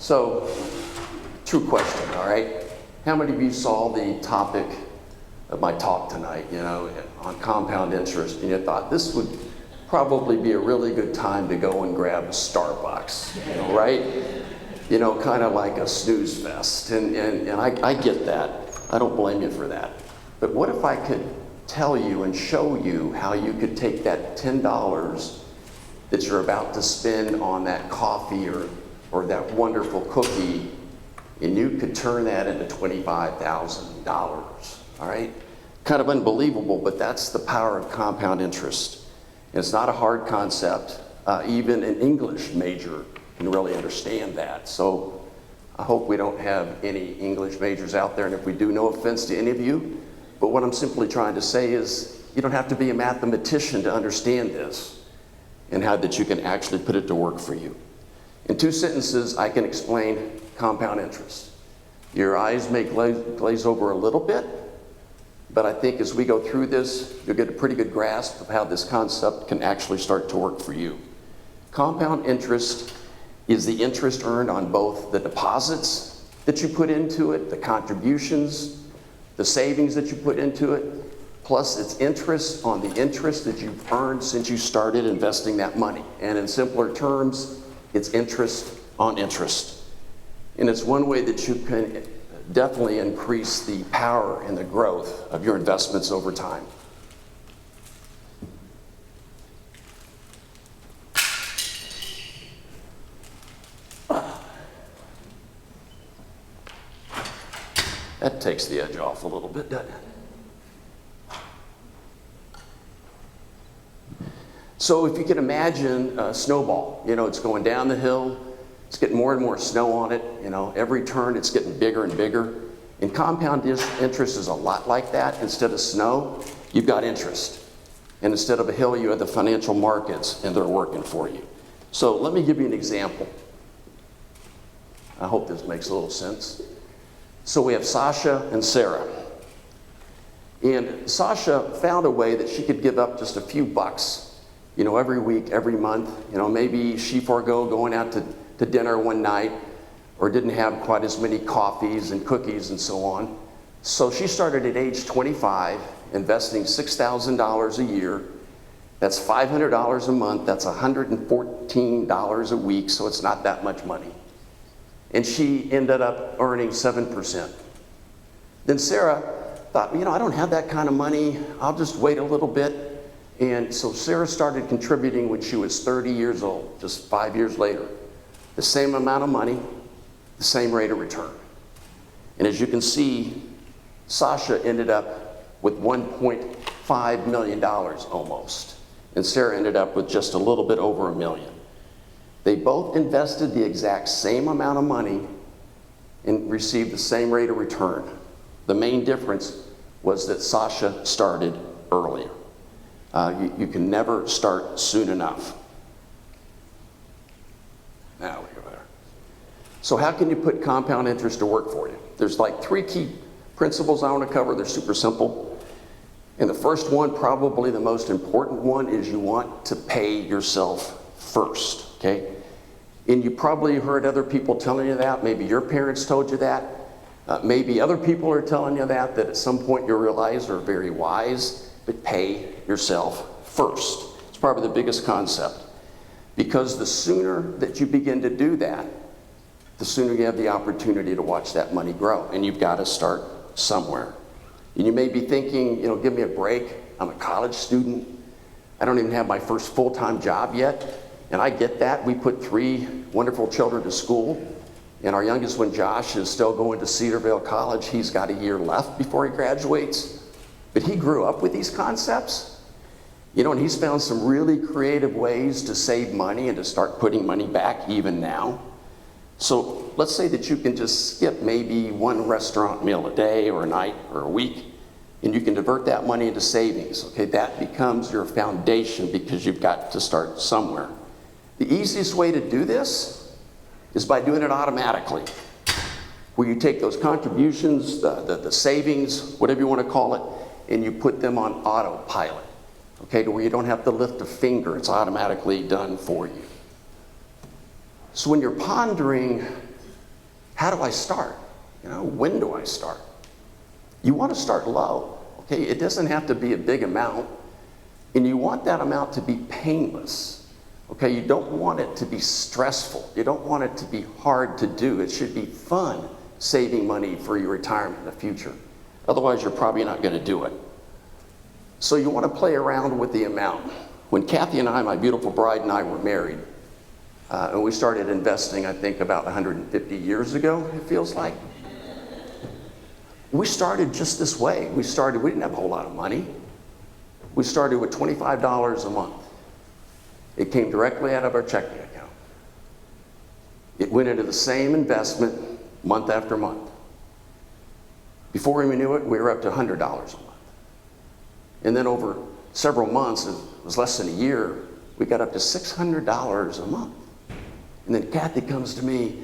So, true question, all right? How many of you saw the topic of my talk tonight, on compound interest, and you thought this would probably be a really good time to go and grab a Starbucks, right? Kind of like a snooze fest. And I get that. I don't blame you for that. But what if I could tell you and show you how you could take that $10 that you're about to spend on that coffee or that wonderful cookie, and you could turn that into $25,000, all right? Kind of unbelievable, but that's the power of compound interest. And it's not a hard concept. Even an English major can really understand that. So I hope we don't have any English majors out there, and if we do, no offense to any of you, but what I'm simply trying to say is you don't have to be a mathematician to understand this and how that you can actually put it to work for you. In 2 sentences, I can explain compound interest. Your eyes may glaze over a little bit, but I think as we go through this, you'll get a pretty good grasp of how this concept can actually start to work for you. Compound interest is the interest earned on both the deposits that you put into it, the contributions, the savings that you put into it, plus it's interest on the interest that you've earned since you started investing that money. And in simpler terms, it's interest on interest. And it's one way that you can definitely increase the power and the growth of your investments over time. That takes the edge off a little bit, doesn't it? So if you can imagine a snowball, it's going down the hill, it's getting more and more snow on it, every turn it's getting bigger and bigger. And compound interest is a lot like that. Instead of snow, you've got interest. And instead of a hill, you have the financial markets, and they're working for you. So let me give you an example. I hope this makes a little sense. So we have Sasha and Sarah. And Sasha found a way that she could give up just a few bucks, every week, every month. Maybe she forego going out to dinner one night or didn't have quite as many coffees and cookies and so on. So she started at age 25, investing $6,000 a year. That's $500 a month. That's $114 a week, so it's not that much money. And she ended up earning 7%. Then Sarah thought, I don't have that kind of money. I'll just wait a little bit. And so Sarah started contributing when she was 30 years old, just 5 years later. The same amount of money, the same rate of return. And as you can see, Sasha ended up with $1.5 million almost. And Sarah ended up with just a little bit over $1 million. They both invested the exact same amount of money and received the same rate of return. The main difference was that Sasha started earlier. You can never start soon enough. Now we go there. So how can you put compound interest to work for you? There's like 3 key principles I want to cover. They're super simple. And the first one, probably the most important one, is you want to pay yourself first, okay? And you probably heard other people telling you that. Maybe your parents told you that. Maybe other people are telling you that at some point you realize are very wise. But pay yourself first. It's probably the biggest concept. Because the sooner that you begin to do that, the sooner you have the opportunity to watch that money grow. And you've got to start somewhere. And you may be thinking, give me a break. I'm a college student. I don't even have my first full-time job yet. And I get that. We put 3 wonderful children to school. And our youngest one, Josh, is still going to Cedarville College. He's got a year left before he graduates. But he grew up with these concepts, and he's found some really creative ways to save money and to start putting money back even now. So let's say that you can just skip maybe 1 restaurant meal a day or a night or a week, and you can divert that money into savings. Okay, that becomes your foundation because you've got to start somewhere. The easiest way to do this is by doing it automatically, where you take those contributions, the savings, whatever you want to call it, and you put them on autopilot, okay, to where you don't have to lift a finger. It's automatically done for you. So when you're pondering how do I start? When do I start? You want to start low, okay? It doesn't have to be a big amount, and you want that amount to be painless, okay? You don't want it to be stressful. You don't want it to be hard to do. It should be fun saving money for your retirement in the future. Otherwise, you're probably not going to do it. So you want to play around with the amount. When Kathy and I, my beautiful bride and I, were married, and we started investing, I think, about 150 years ago, it feels like. We started just this way. We didn't have a whole lot of money. We started with $25 a month. It came directly out of our checking account. It went into the same investment month after month. Before we knew it, we were up to $100 a month. And then over several months, it was less than a year, we got up to $600 a month. And then Kathy comes to me,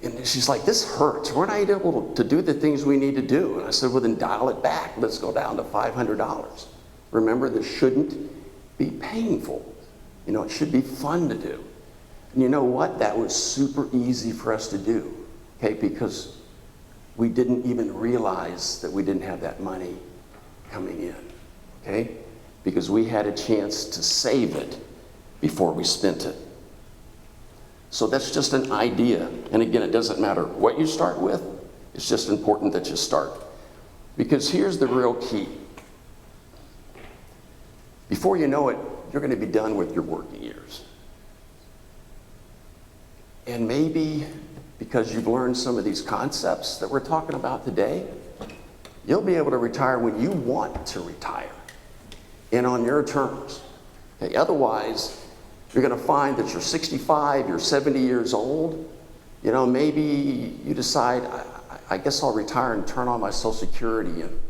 and she's like, this hurts. We're not able to do the things we need to do. And I said, well, then dial it back. Let's go down to $500. Remember, this shouldn't be painful. It should be fun to do. And you know what? That was super easy for us to do, okay? Because we didn't even realize that we didn't have that money coming in, okay? Because we had a chance to save it before we spent it. So that's just an idea. And again, it doesn't matter what you start with. It's just important that you start. Because here's the real key. Before you know it, you're going to be done with your working years. And maybe because you've learned some of these concepts that we're talking about today, you'll be able to retire when you want to retire and on your terms. Okay? Otherwise, you're going to find that you're 65, you're 70 years old. Maybe you decide, I guess I'll retire and turn on my Social Security and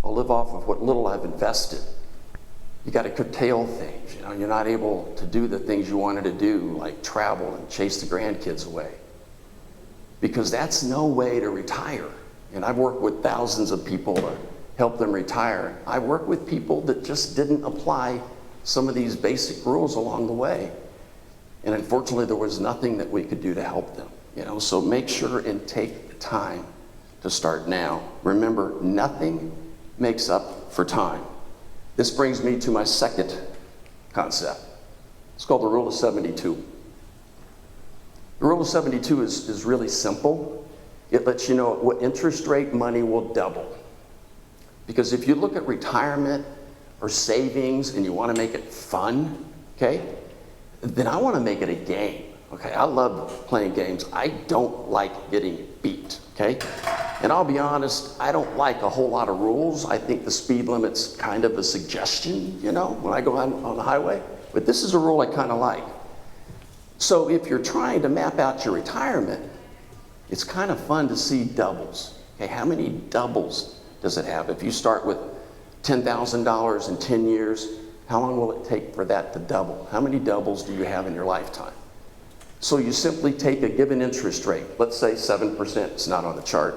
I'll live off of what little I've invested. You got to curtail things. You're not able to do the things you wanted to do, like travel and chase the grandkids away. Because that's no way to retire. And I've worked with thousands of people to help them retire. I work with people that just didn't apply some of these basic rules along the way. And unfortunately, there was nothing that we could do to help them. So make sure and take the time to start now. Remember, nothing makes up for time. This brings me to my second concept. It's called the Rule of 72. The Rule of 72 is really simple. It lets you know what interest rate money will double. Because if you look at retirement or savings and you want to make it fun, okay, then I want to make it a game. Okay, I love playing games. I don't like getting beat, okay? And I'll be honest, I don't like a whole lot of rules. I think the speed limit's kind of a suggestion, when I go on the highway. But this is a rule I kind of like. So if you're trying to map out your retirement, it's kind of fun to see doubles. Okay, how many doubles does it have? If you start with $10,000 in 10 years, how long will it take for that to double? How many doubles do you have in your lifetime? So you simply take a given interest rate, let's say 7%, it's not on the chart.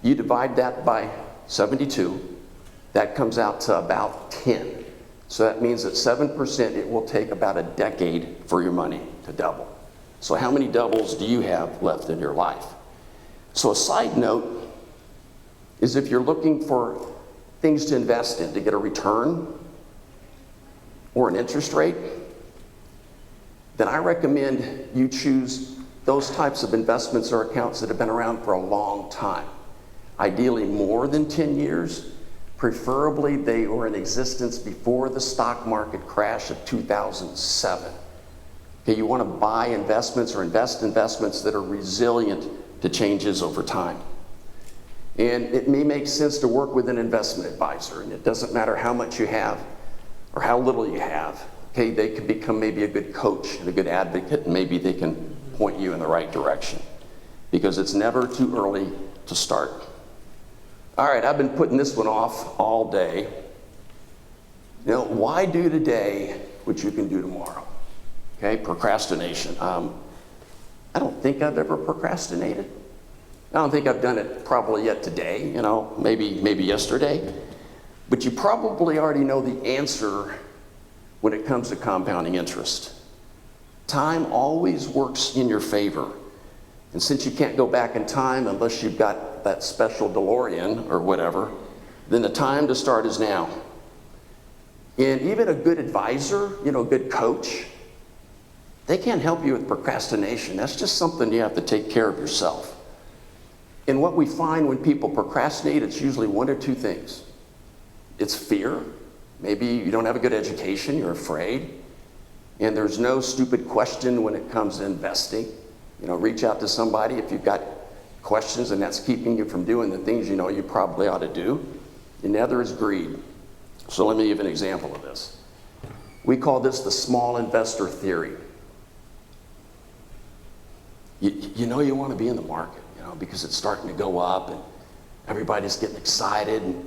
You divide that by 72, that comes out to about 10. So that means that 7%, it will take about a decade for your money to double. So how many doubles do you have left in your life? So a side note is if you're looking for things to invest in to get a return or an interest rate, then I recommend you choose those types of investments or accounts that have been around for a long time. Ideally more than 10 years. Preferably they were in existence before the stock market crash of 2007. Okay, you want to buy investments or invest investments that are resilient to changes over time. And it may make sense to work with an investment advisor, and it doesn't matter how much you have or how little you have. Okay, they can become maybe a good coach and a good advocate, and maybe they can point you in the right direction, because it's never too early to start. All right, I've been putting this one off all day. Why do today what you can do tomorrow? Okay, procrastination. I don't think I've ever procrastinated. I don't think I've done it probably yet today, maybe yesterday. But you probably already know the answer when it comes to compounding interest. Time always works in your favor. And since you can't go back in time unless you've got that special DeLorean or whatever, then the time to start is now. And even a good advisor, a good coach, they can't help you with procrastination. That's just something you have to take care of yourself. And what we find when people procrastinate, it's usually one or two things. It's fear. Maybe you don't have a good education, you're afraid. And there's no stupid question when it comes to investing. Reach out to somebody if you've got questions and that's keeping you from doing the things you probably ought to do. And the other is greed. So let me give an example of this. We call this the small investor theory. You want to be in the market, because it's starting to go up and everybody's getting excited and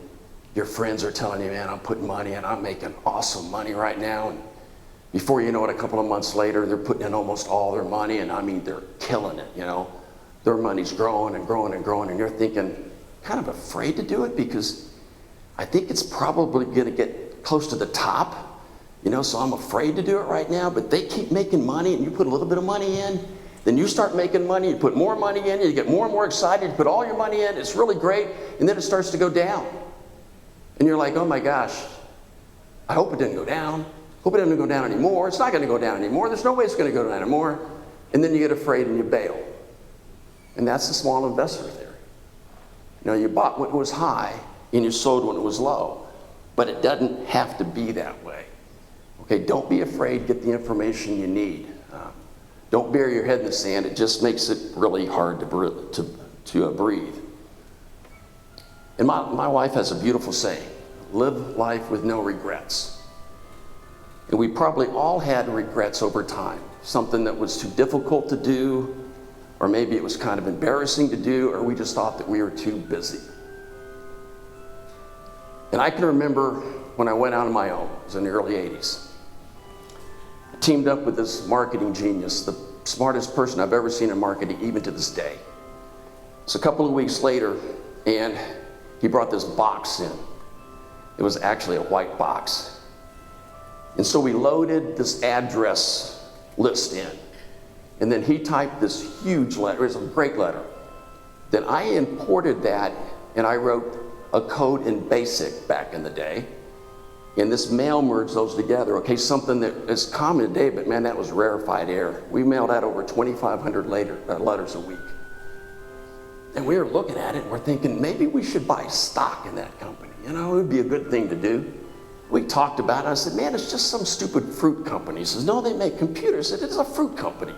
your friends are telling you, man, I'm putting money in, I'm making awesome money right now. And before you know it, a couple of months later, they're putting in almost all their money, and they're killing it, Their money's growing and growing and growing, and you're thinking, kind of afraid to do it because I think it's probably going to get close to the top, so I'm afraid to do it right now, but they keep making money, and you put a little bit of money in, then you start making money, you put more money in, you get more and more excited, you put all your money in, it's really great, and then it starts to go down. And you're like, oh my gosh, I hope it didn't go down. Hope it doesn't go down anymore. It's not going to go down anymore. There's no way it's going to go down anymore. And then you get afraid and you bail. And that's the small investor theory. You bought when it was high and you sold when it was low. But it doesn't have to be that way. Okay, don't be afraid. Get the information you need. Don't bury your head in the sand. It just makes it really hard to breathe. And my wife has a beautiful saying, live life with no regrets. And we probably all had regrets over time. Something that was too difficult to do, or maybe it was kind of embarrassing to do, or we just thought that we were too busy. And I can remember when I went out on my own, it was in the early 80s. I teamed up with this marketing genius, the smartest person I've ever seen in marketing, even to this day. So a couple of weeks later, and he brought this box in. It was actually a white box. And so we loaded this address list in. And then he typed this huge letter. It was a great letter. Then I imported that and I wrote a code in BASIC back in the day. And this mail merged those together. Okay, something that is common today, but man, that was rarefied air. We mailed out over 2,500 letters a week. And we were looking at it and we're thinking, maybe we should buy stock in that company. It would be a good thing to do. We talked about it. I said, man, it's just some stupid fruit company. He says, no, they make computers. I said, it's a fruit company.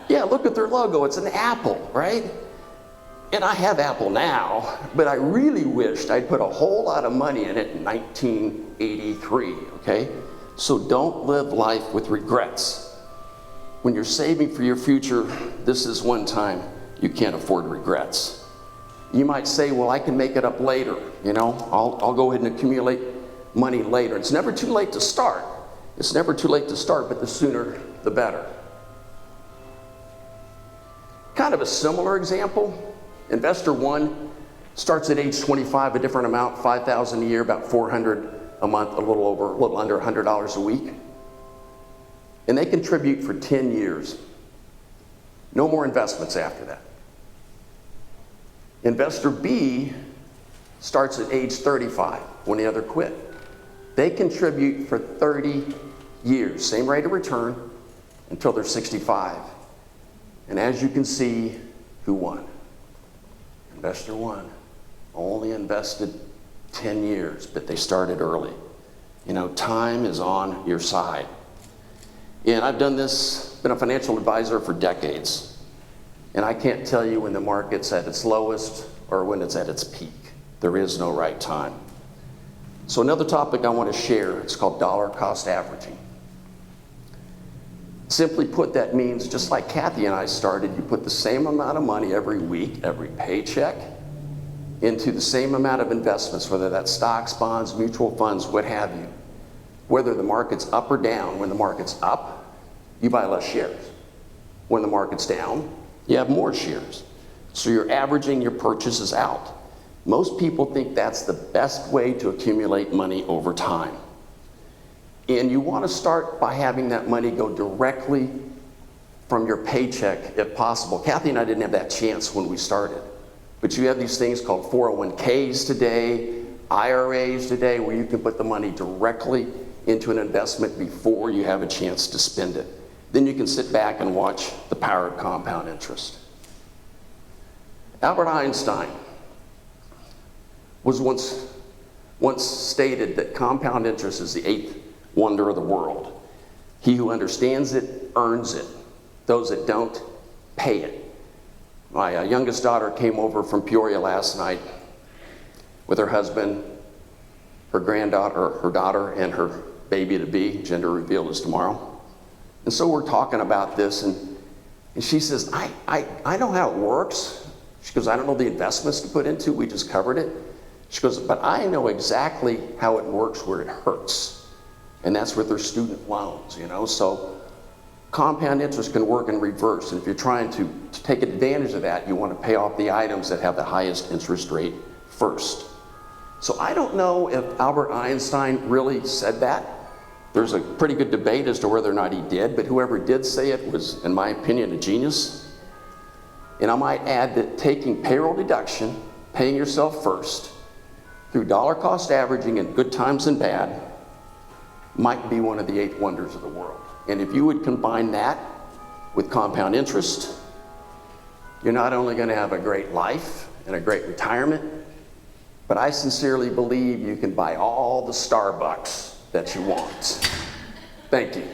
Yeah, look at their logo. It's an apple, right? And I have Apple now, but I really wished I'd put a whole lot of money in it in 1983, okay? So don't live life with regrets. When you're saving for your future, this is one time you can't afford regrets. You might say, well, I can make it up later. I'll go ahead and accumulate money later. It's never too late to start. It's never too late to start, but the sooner, the better. Kind of a similar example. Investor one starts at age 25, a different amount, $5,000 a year, about $400 a month, a little under $100 a week. And they contribute for 10 years. No more investments after that. Investor B starts at age 35 when the other quit. They contribute for 30 years, same rate of return until they're 65. And as you can see, who won? Investor one only invested 10 years, but they started early. Time is on your side. And I've done this, been a financial advisor for decades. And I can't tell you when the market's at its lowest or when it's at its peak. There is no right time. So another topic I want to share, it's called dollar cost averaging. Simply put, that means just like Kathy and I started, you put the same amount of money every week, every paycheck, into the same amount of investments, whether that's stocks, bonds, mutual funds, what have you. Whether the market's up or down, when the market's up, you buy less shares. When the market's down, you have more shares. So you're averaging your purchases out. Most people think that's the best way to accumulate money over time. And you want to start by having that money go directly from your paycheck if possible. Kathy and I didn't have that chance when we started. But you have these things called 401ks today, IRAs today, where you can put the money directly into an investment before you have a chance to spend it. Then you can sit back and watch the power of compound interest. Albert Einstein was once stated that compound interest is the eighth wonder of the world. He who understands it earns it. Those that don't, pay it. My youngest daughter came over from Peoria last night with her husband, her granddaughter, her daughter, and her baby-to-be. Gender reveal is tomorrow. And so we're talking about this, and she says, I know how it works. She goes, I don't know the investments to put into, we just covered it. She goes, but I know exactly how it works where it hurts. And that's with their student loans, you know. So compound interest can work in reverse. And if you're trying to take advantage of that, you want to pay off the items that have the highest interest rate first. So I don't know if Albert Einstein really said that. There's a pretty good debate as to whether or not he did, but whoever did say it was, in my opinion, a genius. And I might add that taking payroll deduction, paying yourself first, through dollar cost averaging in good times and bad, might be one of the eight wonders of the world. And if you would combine that with compound interest, you're not only going to have a great life and a great retirement, but I sincerely believe you can buy all the Starbucks that you want. Thank you.